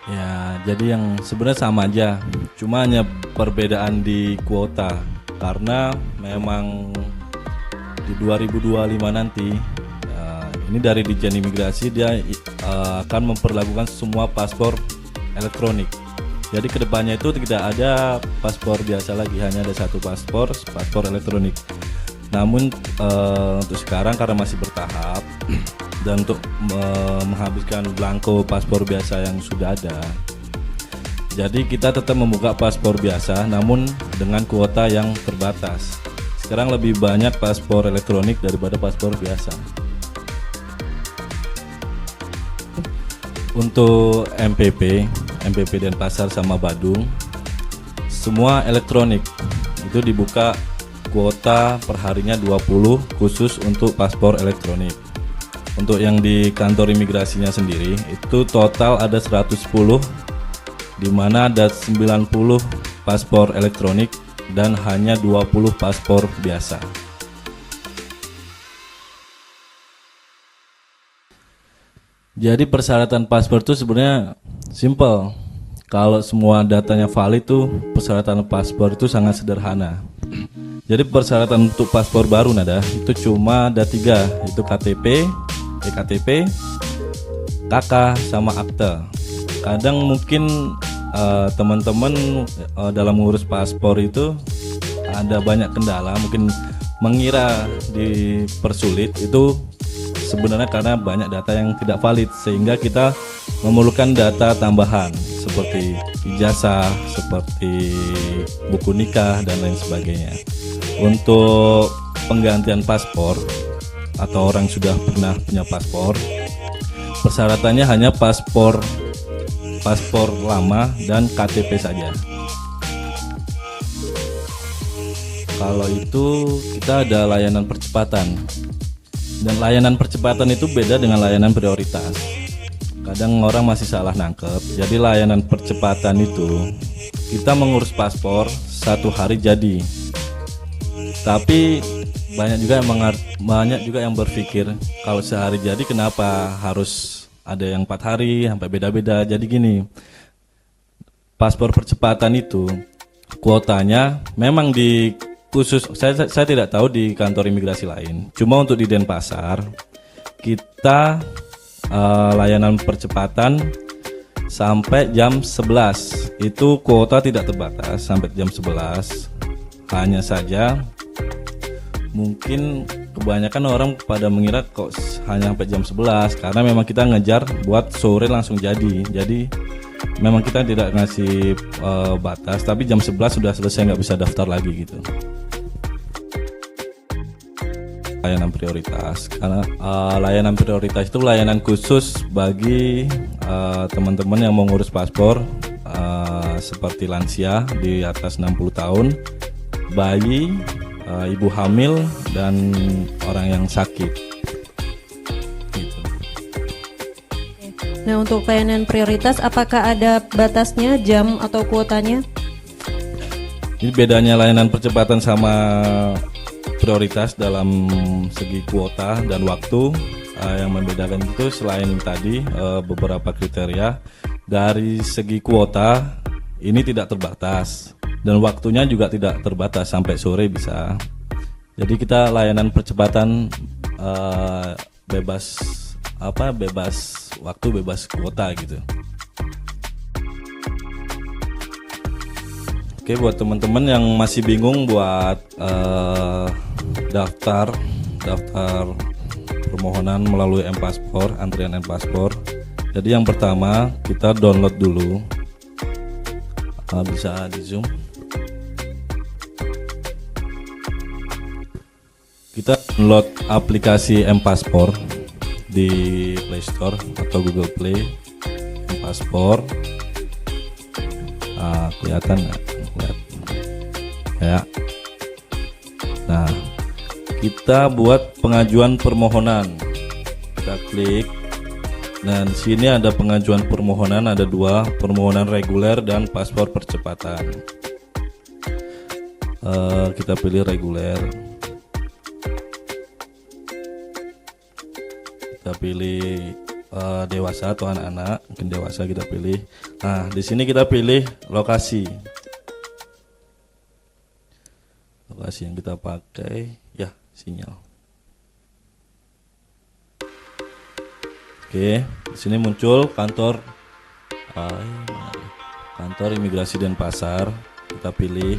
Ya, jadi yang sebenarnya sama aja, cuma hanya perbedaan di kuota. Karena memang di 2025 nanti, ini dari Dijen Imigrasi dia akan memperlakukan semua paspor elektronik. Jadi kedepannya itu tidak ada paspor biasa lagi, hanya ada satu paspor, paspor elektronik. Namun untuk sekarang karena masih bertahap dan untuk menghabiskan blanko paspor biasa yang sudah ada, jadi kita tetap membuka paspor biasa namun dengan kuota yang terbatas. Sekarang lebih banyak paspor elektronik daripada paspor biasa. Untuk MPP Denpasar sama Badung semua elektronik, itu dibuka kuota perharinya 20 khusus untuk paspor elektronik. Untuk yang di kantor imigrasinya sendiri itu total ada 110, di mana ada 90 paspor elektronik dan hanya 20 paspor biasa. Jadi persyaratan paspor itu sebenarnya simple. Kalau semua datanya valid tuh persyaratan paspor itu sangat sederhana. Jadi persyaratan untuk paspor baru nada itu cuma ada 3, itu KTP, ektp, KK sama akte. Kadang mungkin teman-teman dalam mengurus paspor itu ada banyak kendala, mungkin mengira dipersulit, itu sebenarnya karena banyak data yang tidak valid, sehingga kita memerlukan data tambahan seperti ijazah, seperti buku nikah dan lain sebagainya. Untuk penggantian paspor atau orang sudah pernah punya paspor, persyaratannya hanya paspor lama dan KTP saja. Kalau itu kita ada layanan percepatan, dan layanan percepatan itu beda dengan layanan prioritas. Kadang orang masih salah nangkep. Jadi layanan percepatan itu kita mengurus paspor 1 hari jadi, tapi banyak juga yang berpikir kalau sehari jadi kenapa harus ada yang 4 hari sampai beda-beda. Jadi gini, paspor percepatan itu kuotanya memang di khusus, saya tidak tahu di kantor imigrasi lain, cuma untuk di Denpasar kita layanan percepatan sampai jam 11 itu kuota tidak terbatas sampai jam 11. Hanya saja mungkin kebanyakan orang pada mengira kok hanya sampai jam 11, karena memang kita ngejar buat sore langsung jadi memang kita tidak ngasih batas, tapi jam 11 sudah selesai, nggak bisa daftar lagi gitu. Layanan prioritas, karena layanan prioritas itu layanan khusus bagi teman-teman yang mau ngurus paspor, seperti lansia di atas 60 tahun, bayi, ibu hamil, dan orang yang sakit gitu. Nah, untuk layanan prioritas apakah ada batasnya, jam atau kuotanya? Jadi bedanya layanan percepatan sama prioritas dalam segi kuota dan waktu, yang membedakan itu selain tadi beberapa kriteria, dari segi kuota ini tidak terbatas dan waktunya juga tidak terbatas, sampai sore bisa. Jadi kita layanan percepatan bebas waktu, bebas kuota gitu. Oke, buat teman-teman yang masih bingung buat daftar permohonan melalui M-Paspor, antrian M-Paspor. Jadi yang pertama kita download dulu, bisa di zoom. Kita download aplikasi M-Paspor di Play Store atau Google Play. M-Paspor, kelihatan nggak? Ya. Nah, kita buat pengajuan permohonan. Kita klik. Nah, di sini ada pengajuan permohonan, ada 2, permohonan reguler dan paspor percepatan. Kita pilih reguler. Kita pilih dewasa atau anak-anak, mungkin dewasa kita pilih. Nah, di sini kita pilih lokasi. Lokasi yang kita pakai, ya sinyal. Oke, di sini muncul kantor Imigrasi Denpasar. Kita pilih.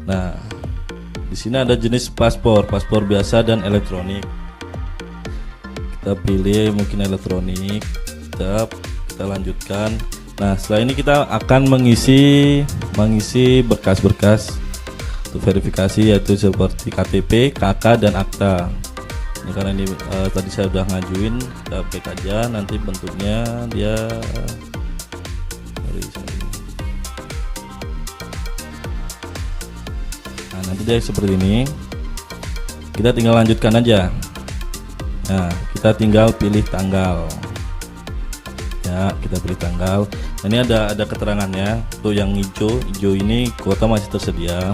Nah, di sini ada jenis paspor biasa dan elektronik. Kita pilih mungkin elektronik. Kita lanjutkan. Nah, setelah ini kita akan mengisi berkas-berkas untuk verifikasi, yaitu seperti KTP, KK, dan akta. Ini karena ini tadi saya sudah ngajuin, kita klik aja. Nanti bentuknya dia nanti dia seperti ini. Kita tinggal lanjutkan aja. Nah, kita tinggal pilih tanggal. Ya, kita pilih tanggal. Nah, ini ada keterangannya. Untuk yang hijau ini kuota masih tersedia.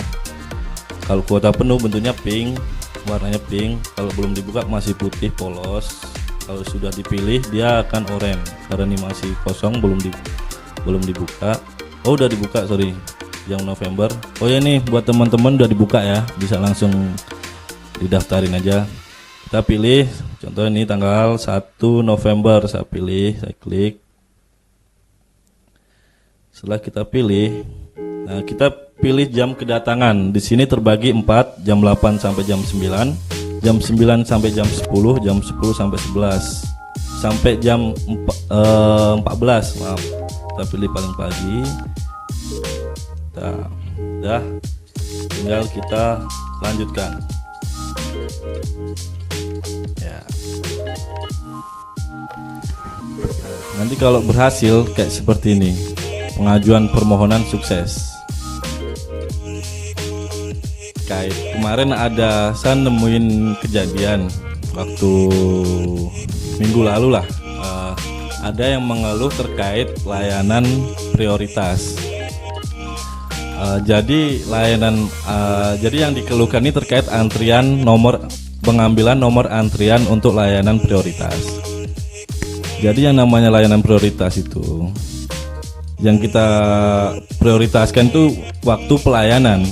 Kalau kuota penuh bentuknya pink, warnanya pink. Kalau belum dibuka masih putih polos. Kalau sudah dipilih dia akan oranye. Karena ini masih kosong, belum dibuka. Oh, udah dibuka, sorry. Yang November. Oh ya, nih buat teman-teman udah dibuka ya, bisa langsung didaftarin aja. Kita pilih, contoh ini tanggal 1 November, saya pilih, saya klik. Setelah kita pilih, nah kita pilih jam kedatangan. Di sini terbagi 4, jam 8 sampai jam 9, jam 9 sampai jam 10, jam 10 sampai 11, sampai jam 14, maaf. Kita pilih paling pagi. Udah, tinggal kita lanjutkan ya. Nanti kalau berhasil kayak seperti ini, pengajuan permohonan sukses. Kayak kemarin saya nemuin kejadian waktu minggu lalu lah, ada yang mengeluh terkait layanan prioritas. Jadi yang dikeluhkan ini terkait pengambilan nomor antrian untuk layanan prioritas. Jadi yang namanya layanan prioritas itu, yang kita prioritaskan itu waktu pelayanan.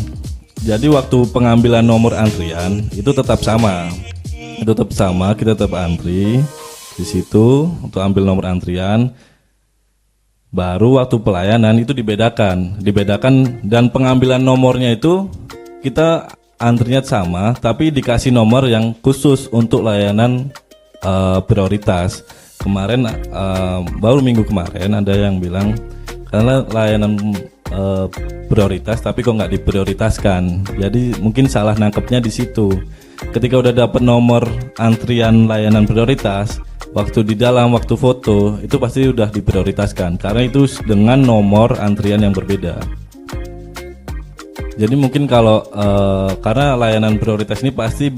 Jadi waktu pengambilan nomor antrian itu tetap sama, kita tetap antri di situ untuk ambil nomor antrian. Baru waktu pelayanan itu dibedakan dan pengambilan nomornya itu kita antrinya sama, tapi dikasih nomor yang khusus untuk layanan prioritas. Kemarin baru minggu kemarin ada yang bilang karena layanan prioritas tapi kok nggak diprioritaskan. Jadi mungkin salah nangkepnya di situ. Ketika udah dapat nomor antrian layanan prioritas, waktu di dalam waktu foto itu pasti udah diprioritaskan karena itu dengan nomor antrian yang berbeda. Jadi mungkin kalau karena layanan prioritas ini pasti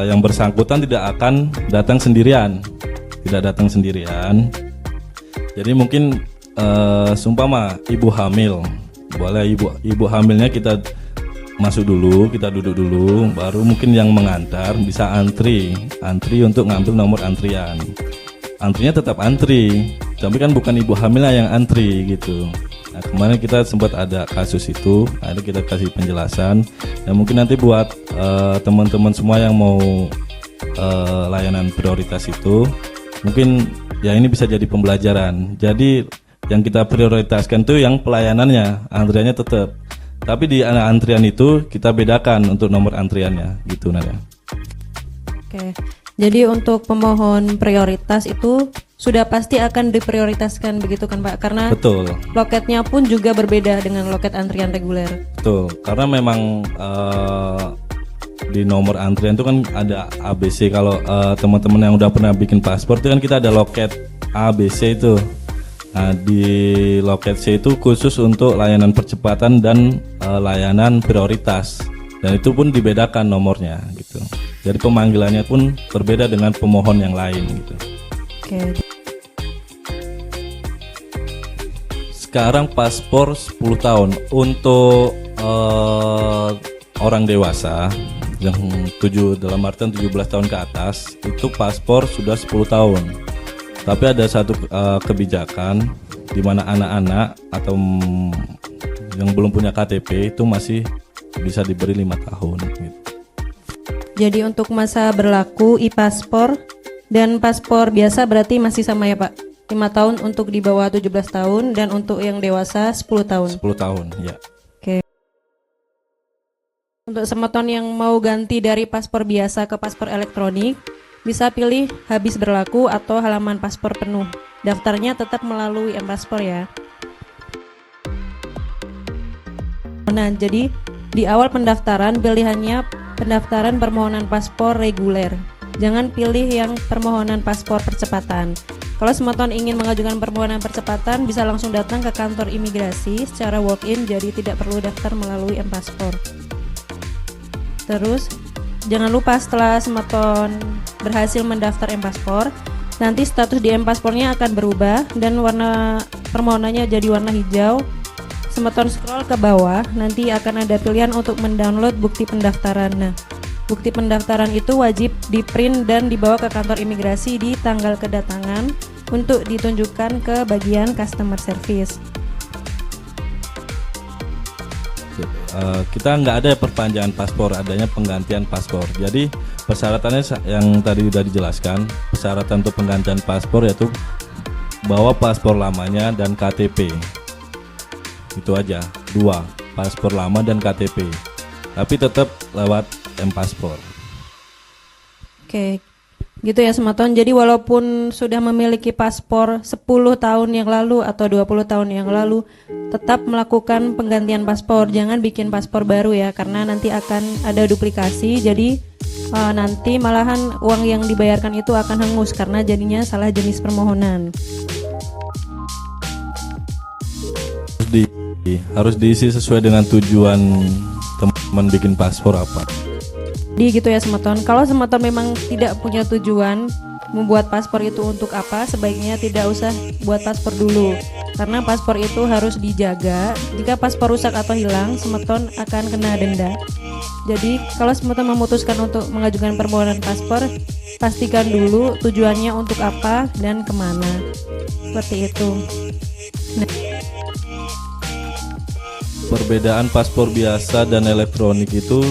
yang bersangkutan tidak akan datang sendirian, Jadi mungkin seumpama ibu hamil, boleh ibu hamilnya kita masuk dulu, kita duduk dulu, baru mungkin yang mengantar bisa antri untuk ngambil nomor antrian. Antrinya tetap antri, tapi kan bukan ibu hamilnya yang antri gitu. Nah, kemarin kita sempat ada kasus itu, ada kita kasih penjelasan. Ya mungkin nanti buat teman-teman semua yang mau layanan prioritas itu, mungkin ya ini bisa jadi pembelajaran. Jadi yang kita prioritaskan tuh yang pelayanannya, antriannya tetap. Tapi di antrian itu kita bedakan untuk nomor antriannya gitu Nadia. Oke. Jadi untuk pemohon prioritas itu sudah pasti akan diprioritaskan begitu kan Pak? Karena betul. Loketnya pun juga berbeda dengan loket antrian reguler. Betul. Karena memang di nomor antrian itu kan ada ABC. Kalau teman-teman yang udah pernah bikin paspor itu kan kita ada loket ABC itu. Nah, di loket C itu khusus untuk layanan percepatan dan layanan prioritas, dan itu pun dibedakan nomornya gitu. Jadi pemanggilannya pun berbeda dengan pemohon yang lain gitu. Oke. Sekarang paspor 10 tahun untuk orang dewasa yang 7 dalam artian 17 tahun ke atas itu paspor sudah 10 tahun. Tapi ada satu kebijakan di mana anak-anak atau yang belum punya KTP itu masih bisa diberi 5 tahun gitu. Jadi untuk masa berlaku e-paspor dan paspor biasa berarti masih sama ya Pak? 5 tahun untuk di bawah 17 tahun dan untuk yang dewasa 10 tahun. 10 tahun, ya. Oke. Untuk semeton yang mau ganti dari paspor biasa ke paspor elektronik, bisa pilih habis berlaku atau halaman paspor penuh. Daftarnya tetap melalui m-paspor ya. Nah, jadi di awal pendaftaran pilihannya pendaftaran permohonan paspor reguler. Jangan pilih yang permohonan paspor percepatan. Kalau semeton ingin mengajukan permohonan percepatan, bisa langsung datang ke kantor imigrasi secara walk-in, jadi tidak perlu daftar melalui m-paspor. Terus, jangan lupa setelah semeton berhasil mendaftar m-paspor, nanti status di m-paspornya akan berubah dan warna permohonannya jadi warna hijau. Semeton scroll ke bawah, nanti akan ada pilihan untuk mendownload bukti pendaftaran. Nah, bukti pendaftaran itu wajib di-print dan dibawa ke kantor imigrasi di tanggal kedatangan untuk ditunjukkan ke bagian customer service. Kita nggak ada perpanjangan paspor, adanya penggantian paspor. Jadi persyaratannya yang tadi sudah dijelaskan, persyaratan untuk penggantian paspor yaitu bawa paspor lamanya dan KTP. Itu aja, 2, paspor lama dan KTP. Tapi tetap lewat m-paspor. Oke, gitu ya semeton. Jadi walaupun sudah memiliki paspor 10 tahun yang lalu atau 20 tahun yang lalu, tetap melakukan penggantian paspor. Jangan bikin paspor baru ya, karena nanti akan ada duplikasi. Jadi nanti malahan uang yang dibayarkan itu akan hangus karena jadinya salah jenis permohonan. Harus diisi sesuai dengan tujuan teman bikin paspor apa. Jadi gitu ya semeton. Kalau semeton memang tidak punya tujuan membuat paspor itu untuk apa, sebaiknya tidak usah buat paspor dulu. Karena paspor itu harus dijaga. Jika paspor rusak atau hilang, semeton akan kena denda. Jadi kalau semeton memutuskan untuk mengajukan permohonan paspor, pastikan dulu tujuannya untuk apa dan kemana. Seperti itu. Nah, perbedaan paspor biasa dan elektronik itu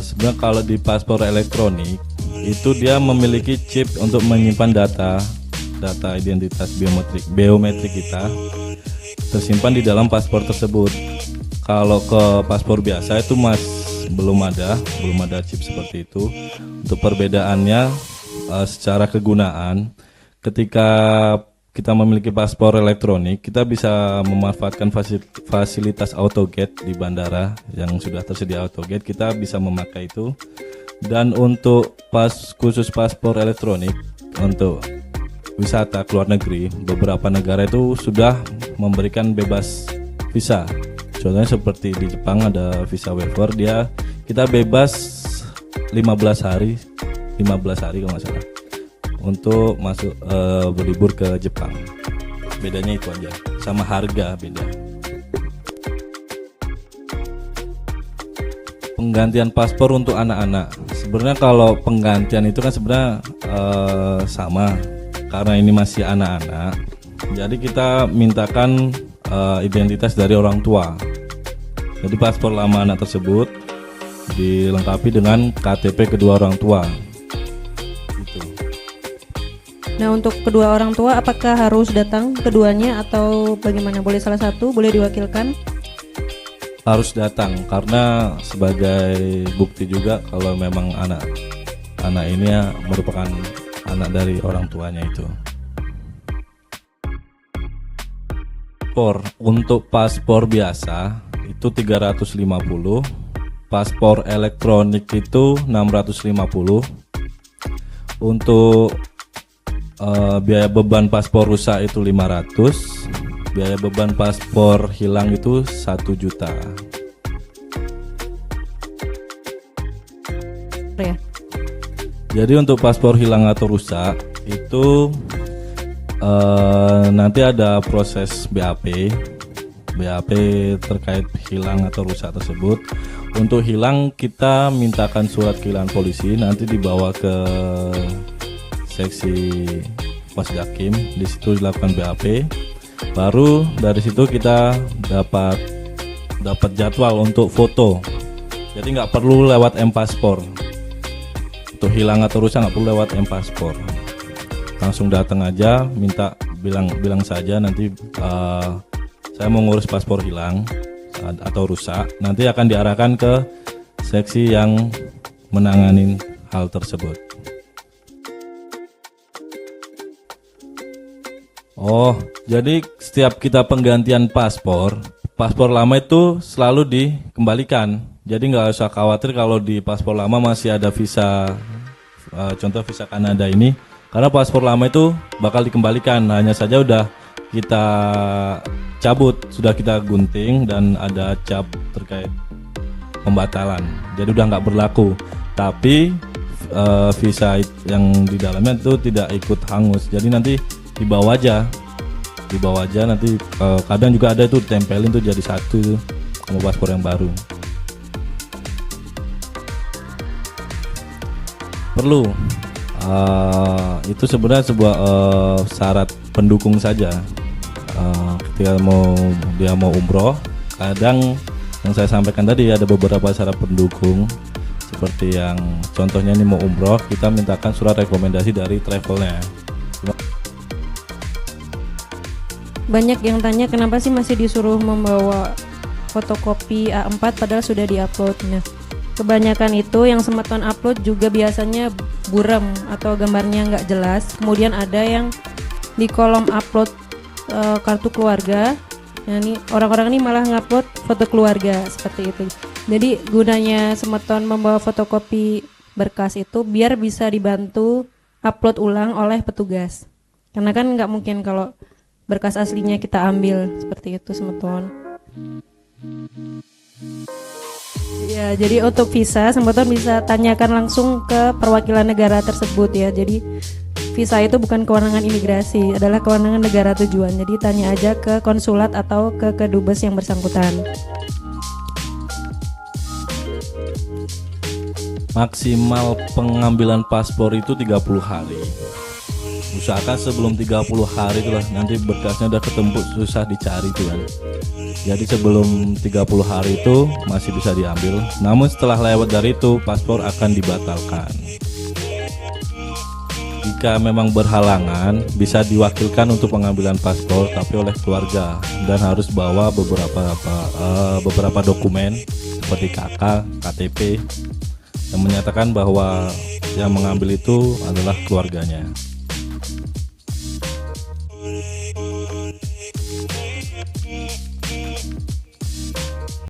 sebenarnya kalau di paspor elektronik itu dia memiliki chip untuk menyimpan data identitas biometrik kita tersimpan di dalam paspor tersebut. Kalau ke paspor biasa itu belum ada chip seperti itu. Untuk perbedaannya secara kegunaan, ketika kita memiliki paspor elektronik, kita bisa memanfaatkan fasilitas AutoGate di bandara yang sudah tersedia AutoGate, kita bisa memakai itu. Dan untuk khusus paspor elektronik untuk wisata ke luar negeri, beberapa negara itu sudah memberikan bebas visa. Contohnya seperti di Jepang ada visa waiver, kita bebas 15 hari kalau nggak salah untuk masuk berlibur ke Jepang. Bedanya itu aja, sama harga beda. Penggantian paspor untuk anak-anak, sebenarnya kalau penggantian itu kan sebenarnya sama, karena ini masih anak-anak. Jadi kita mintakan identitas dari orang tua. Jadi paspor lama anak tersebut dilengkapi dengan KTP kedua orang tua. Nah, untuk kedua orang tua apakah harus datang keduanya atau bagaimana? Boleh salah satu, boleh diwakilkan? Harus datang karena sebagai bukti juga kalau memang anak ini merupakan anak dari orang tuanya itu. Untuk paspor biasa itu 350, paspor elektronik itu 650. Untuk biaya beban paspor rusak itu 500, biaya beban paspor hilang itu 1 juta. Ya. Jadi untuk paspor hilang atau rusak itu nanti ada proses BAP terkait hilang atau rusak tersebut. Untuk hilang kita mintakan surat kehilangan polisi, nanti dibawa ke seksi Posgakim, di situ dilakukan BAP. Baru dari situ kita dapat jadwal untuk foto. Jadi nggak perlu lewat M-Paspor. Untuk hilang atau rusak nggak perlu lewat M-Paspor. Langsung datang aja, bilang saja nanti saya mau ngurus paspor hilang atau rusak. Nanti akan diarahkan ke seksi yang menangani hal tersebut. Oh, jadi setiap kita penggantian paspor lama itu selalu dikembalikan. Jadi nggak usah khawatir kalau di paspor lama masih ada visa, contoh visa Kanada ini, karena paspor lama itu bakal dikembalikan. Hanya saja udah kita cabut, sudah kita gunting dan ada cap terkait pembatalan. Jadi udah nggak berlaku. Tapi visa yang di dalamnya itu tidak ikut hangus. Jadi nanti dibawa aja nanti kadang juga ada itu ditempelin tuh jadi satu sama paspor yang baru. Perlu itu sebenarnya sebuah syarat pendukung saja. Ketika dia mau umroh, kadang yang saya sampaikan tadi ada beberapa syarat pendukung, seperti yang contohnya ini mau umroh, kita mintakan surat rekomendasi dari travelnya. Banyak yang tanya kenapa sih masih disuruh membawa fotokopi A4 padahal sudah diupload. Nah, kebanyakan itu yang Semeton upload juga biasanya buram atau gambarnya nggak jelas. Kemudian ada yang di kolom upload kartu keluarga. Nah, ini orang-orang ini malah ngupload foto keluarga seperti itu. Jadi gunanya Semeton membawa fotokopi berkas itu biar bisa dibantu upload ulang oleh petugas. Karena kan nggak mungkin kalau berkas aslinya kita ambil seperti itu Semeton. Ya, jadi untuk visa Semeton bisa tanyakan langsung ke perwakilan negara tersebut ya. Jadi visa itu bukan kewenangan imigrasi, adalah kewenangan negara tujuan. Jadi tanya aja ke konsulat atau ke kedubes yang bersangkutan. Maksimal pengambilan paspor itu 30 hari. Usahakan sebelum 30 hari itulah, nanti berkasnya udah ketemu, susah dicari tuh kan. Jadi sebelum 30 hari itu masih bisa diambil. Namun setelah lewat dari itu paspor akan dibatalkan. Jika memang berhalangan, bisa diwakilkan untuk pengambilan paspor tapi oleh keluarga, dan harus bawa beberapa dokumen seperti KK, KTP yang menyatakan bahwa yang mengambil itu adalah keluarganya.